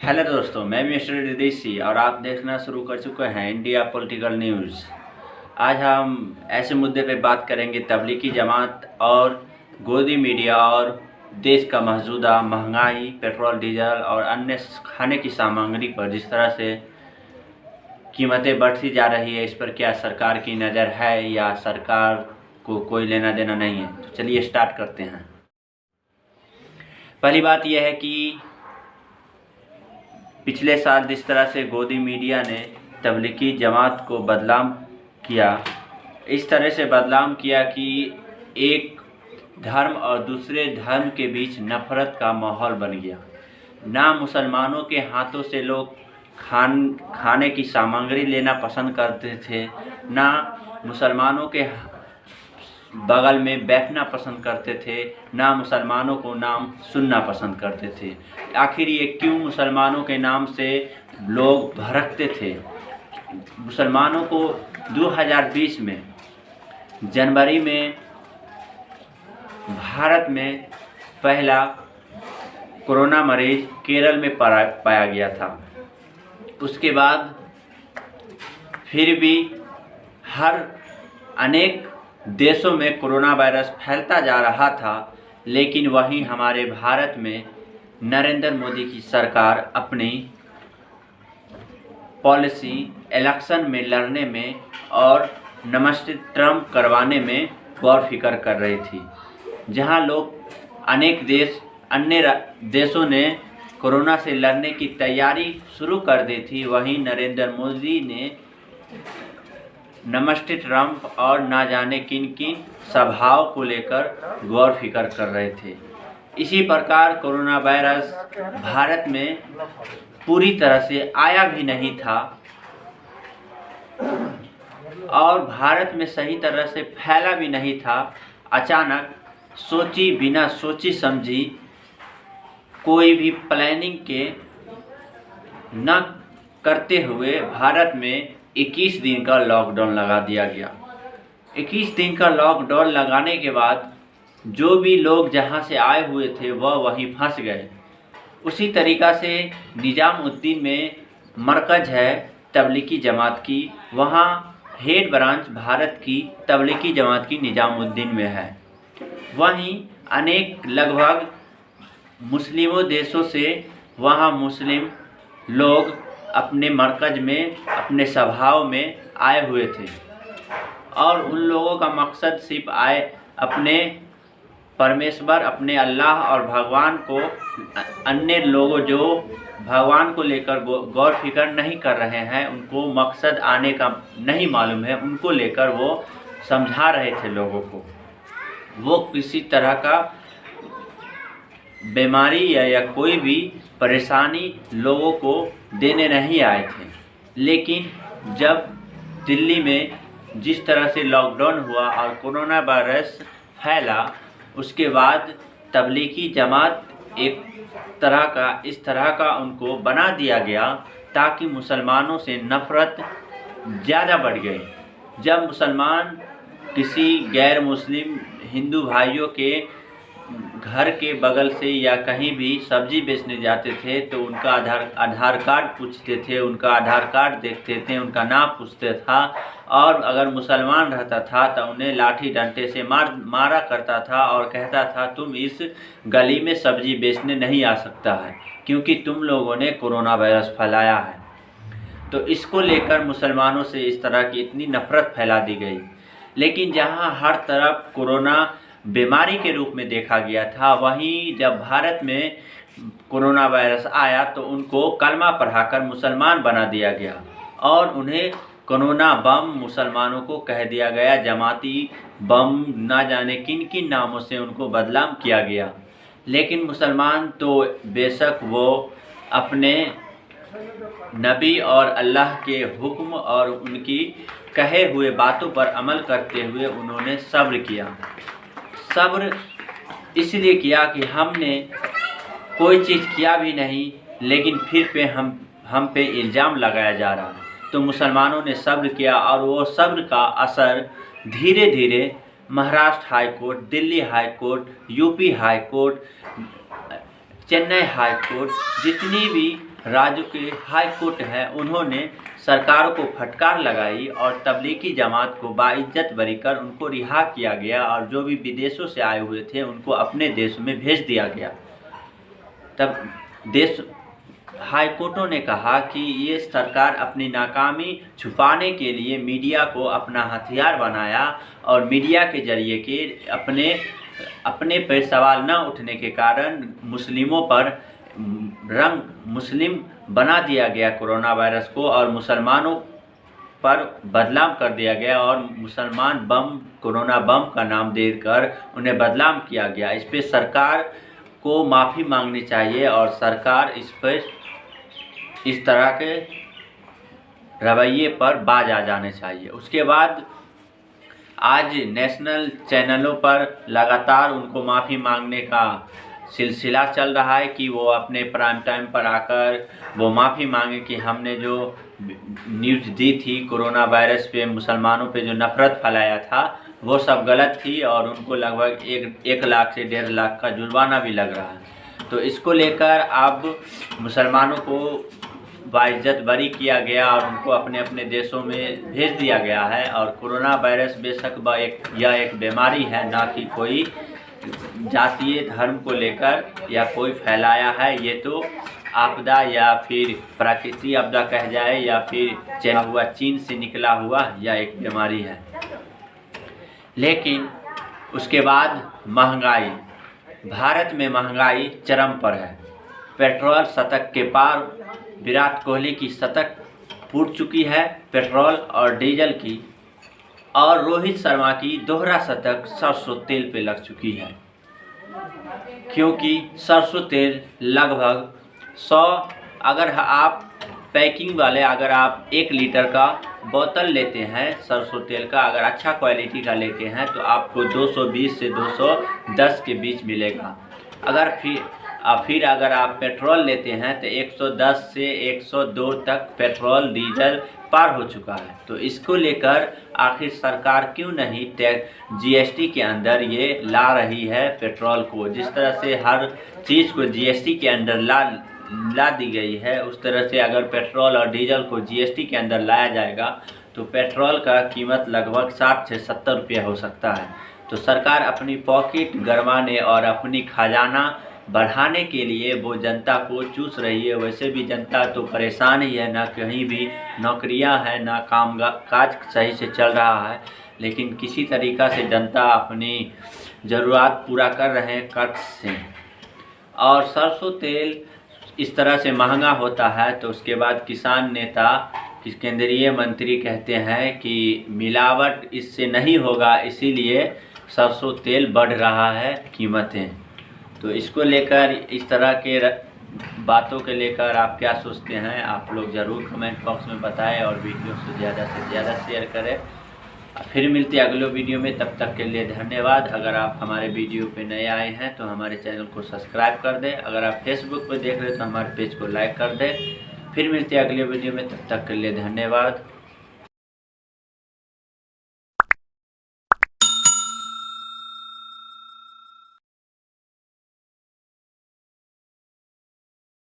Hello दोस्तों, मैं mister विदेशी और आप देखना शुरू कर चुके हैं इंडिया पॉलिटिकल न्यूज़। आज हम ऐसे मुद्दे पे बात करेंगे तबलीगी जमात और गोदी मीडिया और देश का मौजूदा महंगाई, पेट्रोल डीजल और अन्य खाने की सामग्री पर जिस तरह से कीमतें बढ़ती जा रही है, इस पर क्या सरकार की नज़र है या सरकार को कोई लेना देना नहीं है। तो चलिए स्टार्ट करते हैं। पहली बात यह है कि पिछले साल जिस तरह से गोदी मीडिया ने तबलीगी जमात को बदनाम किया, इस तरह से बदनाम किया कि एक धर्म और दूसरे धर्म के बीच नफ़रत का माहौल बन गया। ना मुसलमानों के हाथों से लोग खाने की सामग्री लेना पसंद करते थे, ना मुसलमानों के बगल में बैठना पसंद करते थे, ना मुसलमानों को नाम सुनना पसंद करते थे। आखिर ये क्यों मुसलमानों के नाम से लोग भड़कते थे? मुसलमानों को 2020 में जनवरी में भारत में पहला कोरोना मरीज केरल में पाया गया था। उसके बाद फिर भी अनेक देशों में कोरोना वायरस फैलता जा रहा था, लेकिन वहीं हमारे भारत में नरेंद्र मोदी की सरकार अपनी पॉलिसी इलेक्शन में लड़ने में और नमस्ते ट्रम्प करवाने में गौर फिक्र कर रही थी। जहां लोग अन्य देशों ने कोरोना से लड़ने की तैयारी शुरू कर दी थी, वहीं नरेंद्र मोदी ने नमस्ते ट्रम्प और ना जाने किन किन सभाओं को लेकर गौर फिक्र कर रहे थे। इसी प्रकार कोरोना वायरस भारत में पूरी तरह से आया भी नहीं था और भारत में सही तरह से फैला भी नहीं था। अचानक बिना सोची समझी कोई भी प्लानिंग के न करते हुए भारत में 21 दिन का लॉकडाउन लगा दिया गया। 21 दिन का लॉकडाउन लगाने के बाद जो भी लोग जहां से आए हुए थे वह वहीं फंस गए। उसी तरीक़ा से निजामुद्दीन में मरकज़ है तबलीगी जमात की, वहां हेड ब्रांच भारत की तबलीगी जमात की निजामुद्दीन में है। वहीं अनेक लगभग मुस्लिमों देशों से वहां मुस्लिम लोग अपने मरकज़ में अपने सभाओं में आए हुए थे और उन लोगों का मकसद सिर्फ अपने परमेश्वर, अपने अल्लाह और भगवान को, अन्य लोगों जो भगवान को लेकर गौर फिक्र नहीं कर रहे हैं, उनको मकसद आने का नहीं मालूम है, उनको लेकर वो समझा रहे थे लोगों को। वो किसी तरह का बीमारी या कोई भी परेशानी लोगों को देने नहीं आए थे। लेकिन जब दिल्ली में जिस तरह से लॉकडाउन हुआ और कोरोना वायरस फैला, उसके बाद तबलीगी जमात इस तरह का उनको बना दिया गया ताकि मुसलमानों से नफ़रत ज़्यादा बढ़ गई। जब मुसलमान किसी गैर मुस्लिम हिंदू भाइयों के घर के बगल से या कहीं भी सब्जी बेचने जाते थे तो उनका आधार कार्ड पूछते थे, उनका आधार कार्ड देखते थे, उनका नाम पूछते था और अगर मुसलमान रहता था तो उन्हें लाठी डंडे से मारा करता था और कहता था तुम इस गली में सब्जी बेचने नहीं आ सकता है क्योंकि तुम लोगों ने कोरोना वायरस फैलाया है। तो इसको लेकर मुसलमानों से इस तरह की इतनी नफ़रत फैला दी गई। लेकिन जहां हर तरफ कोरोना बीमारी के रूप में देखा गया था, वहीं जब भारत में कोरोना वायरस आया तो उनको कलमा पढ़ाकर मुसलमान बना दिया गया और उन्हें कोरोना बम मुसलमानों को कह दिया गया, जमाती बम, ना जाने किन किन नामों से उनको बदनाम किया गया। लेकिन मुसलमान तो बेशक वो अपने नबी और अल्लाह के हुक्म और उनकी कहे हुए बातों पर अमल करते हुए उन्होंने सब्र किया। सब्र इसलिए किया कि हमने कोई चीज़ किया भी नहीं, लेकिन फिर हम पे इल्ज़ाम लगाया जा रहा है। तो मुसलमानों ने सब्र किया और वो सब्र का असर धीरे धीरे Maharashtra high court, Delhi high court, UP high court, Chennai high court, जितनी भी राज्यों के हाई कोर्ट हैं, उन्होंने सरकारों को फटकार लगाई और तबलीगी जमात को बाइज्जत बरी कर उनको रिहा किया गया और जो भी विदेशों से आए हुए थे उनको अपने देश में भेज दिया गया। तब देश हाई कोर्टों ने कहा कि ये सरकार अपनी नाकामी छुपाने के लिए मीडिया को अपना हथियार बनाया और मीडिया के जरिए के अपने पर सवाल न उठने के कारण मुस्लिमों पर मुस्लिम बना दिया गया कोरोना वायरस को और मुसलमानों पर बदनाम कर दिया गया और मुसलमान बम, कोरोना बम का नाम देकर उन्हें बदनाम किया गया। इस पर सरकार को माफ़ी मांगनी चाहिए और सरकार इस पर इस तरह के रवैये पर बाज आ जाने चाहिए। उसके बाद आज नेशनल चैनलों पर लगातार उनको माफ़ी मांगने का सिलसिला चल रहा है कि वो अपने प्राइम टाइम पर आकर वो माफ़ी मांगे कि हमने जो न्यूज़ दी थी कोरोना वायरस पे, मुसलमानों पे जो नफ़रत फैलाया था वो सब गलत थी और उनको लगभग 1 लाख से 1.5 लाख का जुर्माना भी लग रहा है। तो इसको लेकर अब मुसलमानों को बाइज्जत बरी किया गया और उनको अपने अपने देशों में भेज दिया गया है। और कोरोना वायरस बेशक यह एक बीमारी है, ना कि कोई जातीय धर्म को लेकर या कोई फैलाया है। ये तो आपदा या फिर प्राकृतिक आपदा कह जाए या फिर चीन से निकला हुआ या एक बीमारी है। लेकिन उसके बाद महंगाई, भारत में महंगाई चरम पर है। पेट्रोल शतक के पार, विराट कोहली की शतक फूट चुकी है पेट्रोल और डीजल की, और रोहित शर्मा की दोहरा शतक सरसों तेल पे लग चुकी है। क्योंकि सरसों तेल लगभग 100, अगर आप पैकिंग वाले अगर आप 1 लीटर का बोतल लेते हैं सरसों तेल का, अगर अच्छा क्वालिटी का लेते हैं तो आपको 220 से 210 के बीच मिलेगा। फिर अगर आप पेट्रोल लेते हैं तो 110 से 102 तक पेट्रोल डीजल पार हो चुका है। तो इसको लेकर आखिर सरकार क्यों नहीं जीएसटी के अंदर ये ला रही है पेट्रोल को। जिस तरह से हर चीज़ को जीएसटी के अंदर ला दी गई है, उस तरह से अगर पेट्रोल और डीजल को जीएसटी के अंदर लाया जाएगा तो पेट्रोल का कीमत लगभग 60 से 70 रुपया हो सकता है। तो सरकार अपनी पॉकेट गरमाने और अपनी खजाना बढ़ाने के लिए वो जनता को चूस रही है। वैसे भी जनता तो परेशान ही है, ना कहीं भी नौकरियां हैं, ना काज सही से चल रहा है। लेकिन किसी तरीक़ा से जनता अपनी ज़रूरत पूरा कर रहे हैं कर्ज से। और सरसों तेल इस तरह से महंगा होता है तो उसके बाद किसान नेता, केंद्रीय मंत्री कहते हैं कि मिलावट इससे नहीं होगा, इसीलिए सरसों तेल बढ़ रहा है कीमतें। तो इसको लेकर, इस तरह के बातों के लेकर आप क्या सोचते हैं, आप लोग ज़रूर कमेंट बॉक्स में बताएं और वीडियो से ज़्यादा शेयर करें। फिर मिलते हैं अगले वीडियो में, तब तक के लिए धन्यवाद। अगर आप हमारे वीडियो पे नए आए हैं तो हमारे चैनल को सब्सक्राइब कर दें। अगर आप फेसबुक पे देख रहे हैं तो हमारे पेज को लाइक कर दें। फिर मिलते हैं अगले वीडियो में, तब तक के लिए धन्यवाद।